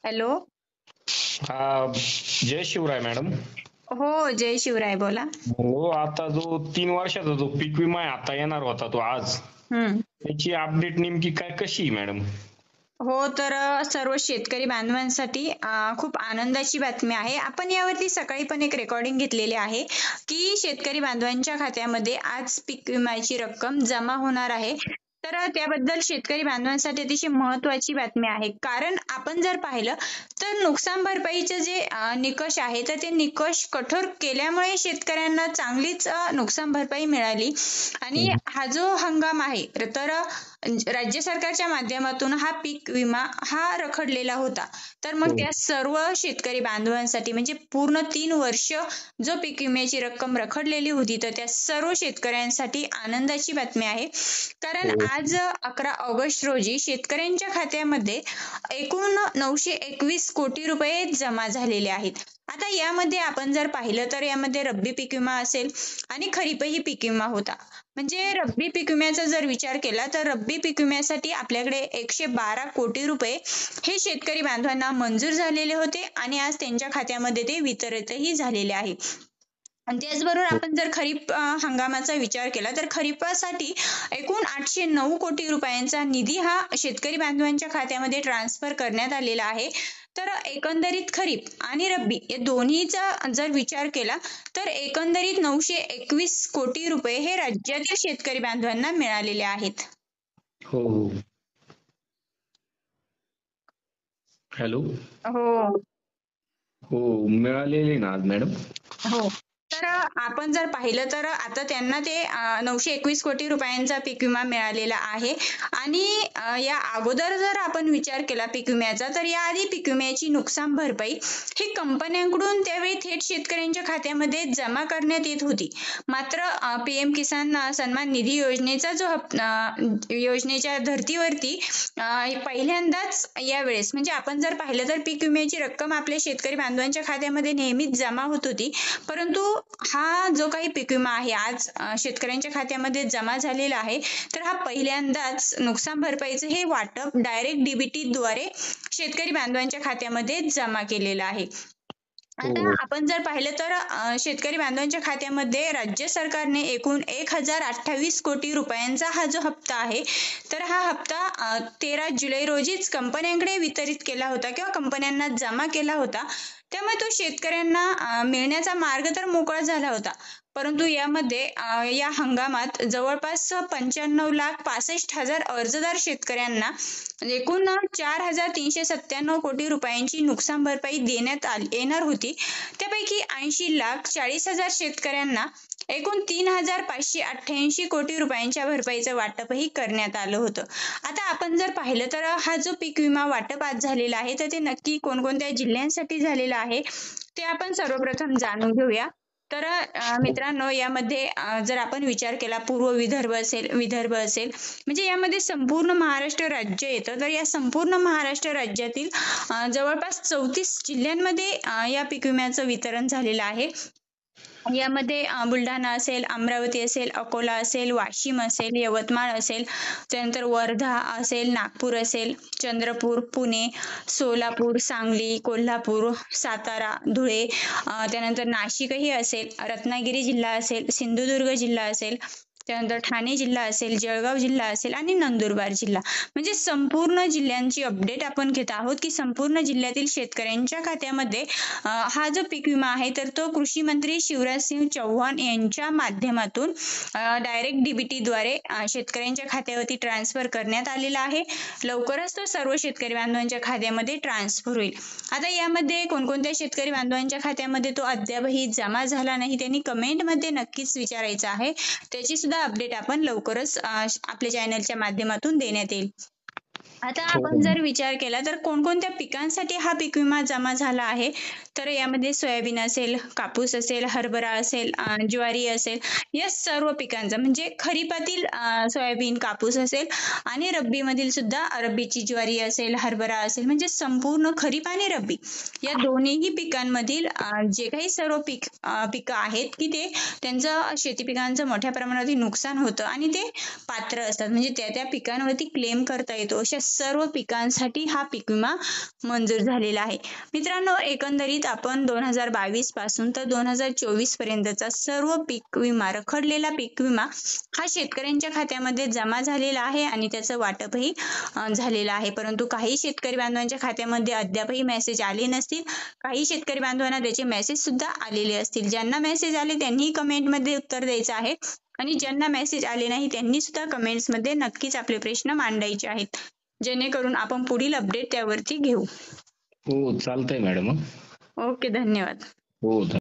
Hello. जय Shivray madam. हो, जय शिवराय, बोला. हो, आता जो 3 वर्षाचा जो पीक विमा आहे आता येणार होता तो आज, हम्म. त्याची अपडेट नेमकी काय कशी आहे मॅडम? हो, तर सर्व शेतकरी बांधवांसाठी खूप आनंदाची बातमी आहे. आपण यावरती सकाळी पण एक रेकॉर्डिंग घेतलेली आहे की शेतकरी बांधवांच्या खात्यामध्ये आज पीक विम्याची रक्कम जमा होणार आहे. तर त्याबद्दल शेतकरी बांधवांसाठी अतिशय महत्वाची बातमी आहे. कारण आपण जर पाहिलं तर नुकसान भरपाईचे जे निकष आहे तर ते निकष कठोर केल्यामुळे शेतकऱ्यांना चांगलीच नुकसान भरपाई मिळाली. आणि हा जो हंगाम आहे तर राज्य सरकारच्या माध्यमातून हा पीक विमा हा रखडलेला होता. तर मग त्या सर्व शेतकरी बांधवांसाठी म्हणजे पूर्ण 3 वर्ष जो पीक विम्याची रक्कम रखडलेली होती तर त्या सर्व शेतकऱ्यांसाठी आनंदाची बातमी आहे. कारण आज 11 ऑगस्ट रोजी शेतकऱ्यांच्या खात्यामध्ये एकूण 921 कोटी रुपये जमा झालेले आहेत. आता यामध्ये आपण जर पाहिलं तर यामध्ये रब्बी पीक विमा असेल आणि खरीपही पीक विमा होता. म्हणजे रब्बी पीक विम्याचा जर विचार केला तर रब्बी पीक विम्यासाठी आपल्याकडे 112 कोटी रुपये हे शेतकरी बांधवांना मंजूर झालेले होते आणि आज त्यांच्या खात्यामध्ये ते वितरितही झालेले आहे. आणि त्याचबरोबर आपण जर खरीप हंगामाचा विचार केला तर खरीपासाठी एकूण 809 कोटी रुपयांचा निधी हा शेतकरी बांधवांच्या खात्यामध्ये ट्रान्सफर करण्यात आलेला आहे. तर एकंदरीत खरीप आणि रब्बी या दोन्हीचा जर विचार केला तर एकंदरीत 921 कोटी रुपये हे राज्यातील शेतकरी बांधवांना मिळालेले आहेत. हो हो. हॅलो. हो. हो, मिळालेले ना आज मॅडम? हो. तर आपण जर पाहिलं तर आता त्यांना ते 921 कोटी रुपयांचा पीक विमा मिळालेला आहे. आणि या अगोदर जर आपण विचार केला पीक विम्याचा तर याआधी पीक विम्याची नुकसान भरपाई ही कंपन्यांकडून त्यावेळी थेट शेतकऱ्यांच्या खात्यामध्ये जमा करण्यात येत होती. मात्र पीएम किसान सन्मान निधी योजनेचा जो योजनेच्या धर्तीवरती पहिल्यांदाच यावेळेस म्हणजे आपण जर पाहिलं तर पीक विम्याची रक्कम आपल्या शेतकरी बांधवांच्या खात्यामध्ये नेहमीच जमा होत होती. परंतु हा जो काही पीक विमा आहे आज शेतकऱ्यांच्या खात्यामध्ये जमा झालेला आहे तर हा पहिल्यांदाच नुकसान भरपाईचं हे वाटप डायरेक्ट डीबीटी द्वारे शेतकरी बांधवांच्या खात्यामध्ये जमा केलेलं आहे. आता आपण जर पाहिलं तर शेतकरी बांधवांच्या खात्यामध्ये राज्य सरकारने एकूण 1028 कोटी रुपयांचा हा जो हप्ता आहे तर हा हप्ता 13 जुलै रोजीच कंपन्यांकडे वितरित केला होता किंवा कंपन्यांना जमा केला होता. त्यामुळे तो शेतकऱ्यांना मिळण्याचा मार्ग तर मोकळा झाला होता. परंतु यामध्ये या हंगामात जवळपास 95,65,000 अर्जदार शेतकऱ्यांना एकूण 4,397 कोटी रुपयांची नुकसान भरपाई देण्यात येणार होती. त्यापैकी 80,40,000 शेतकऱ्यांना एकूण 3,588 कोटी रुपयांच्या भरपाईचं वाटपही करण्यात आलं होतं. आता आपण जर पाहिलं तर हा जो पीक विमा वाटप आज झालेला आहे तर ते नक्की कोणकोणत्या जिल्ह्यांसाठी झालेलं आहे ते आपण सर्वप्रथम जाणून घेऊया. तर मित्रांनो यामध्ये जर आपण विचार केला पूर्व विदर्भ असेल म्हणजे यामध्ये संपूर्ण महाराष्ट्र राज्य येतं. तर या संपूर्ण महाराष्ट्र राज्यातील जवळपास 34 जिल्ह्यांमध्ये या पीक विम्याचं वितरण झालेलं आहे. यामध्ये बुलढाणा असेल, अमरावती असेल, अकोला असेल, वाशिम असेल, यवतमाळ असेल, त्यानंतर वर्धा असेल, नागपूर असेल, चंद्रपूर, पुणे, सोलापूर, सांगली, कोल्हापूर, सातारा, धुळे, त्यानंतर नाशिकही असेल, रत्नागिरी जिल्हा असेल, सिंधुदुर्ग जिल्हा असेल, त्यानंतर ठाणे जिल्हा असेल, जळगाव जिल्हा असेल आणि नंदुरबार जिल्हा म्हणजे संपूर्ण जिल्ह्यांची अपडेट आपण घेत आहोत की संपूर्ण जिल्ह्यातील शेतकऱ्यांच्या खात्यामध्ये हा जो पीक विमा आहे तर तो कृषी मंत्री शिवराज सिंह चौहान यांच्या माध्यमातून डायरेक्ट डीबीटी द्वारे शेतकऱ्यांच्या खात्यावरती ट्रान्सफर करण्यात आलेला आहे. लवकरच तो सर्व शेतकरी बांधवांच्या खात्यामध्ये ट्रान्सफर होईल. आता यामध्ये कोणकोणत्या शेतकरी बांधवांच्या खात्यामध्ये तो अद्यापही जमा झाला नाही त्यांनी कमेंटमध्ये नक्कीच विचारायचं आहे. त्याची सुद्धा अपडेट आपण लवकरच आपल्या चॅनलच्या माध्यमातून देण्यात येईल. आता आपण जर विचार केला तर कोणकोणत्या पिकांसाठी हा पीक विमा जमा झाला आहे तर यामध्ये सोयाबीन असेल, कापूस असेल, हरभरा असेल, ज्वारी असेल या सर्व पिकांचा म्हणजे खरीपातील सोयाबीन, कापूस असेल आणि रब्बीमधील सुद्धा रब्बीची ज्वारी असेल, हरभरा असेल म्हणजे संपूर्ण खरीप आणि रब्बी या दोन्हीही पिकांमधील जे काही सर्व पिकं आहेत की ते त्यांचं शेती पिकांचं मोठ्या प्रमाणावरती नुकसान होतं आणि ते पात्र असतात म्हणजे त्या पिकांवरती क्लेम करता येतो अशा सर्व पिकांसाठी हा पीक विमा मंजूर झालेला आहे. मित्रांनो, एकंदरीत आपण 2022 पासून तर 2024 पर्यंतचा सर्व पीक विमा, रखडलेला पीक विमा हा शेतकऱ्यांच्या खात्यामध्ये जमा झालेला आहे आणि त्याचं वाटपही झालेलं आहे. परंतु काही शेतकरी बांधवांच्या खात्यामध्ये अद्यापही मेसेज आले नसतील. काही शेतकरी बांधवांना त्याचे मेसेज सुद्धा आलेले असतील. ज्यांना मेसेज आले त्यांनी कमेंटमध्ये उत्तर द्यायचं आहे आणि ज्यांना मेसेज आले नाही त्यांनी सुद्धा कमेंट्समध्ये नक्कीच आपले प्रश्न मांडायचे आहेत, जेणेकरून आपण पुढील अपडेट त्यावरती घेऊ. हो चालतंय मॅडम. ओके, धन्यवाद. हो.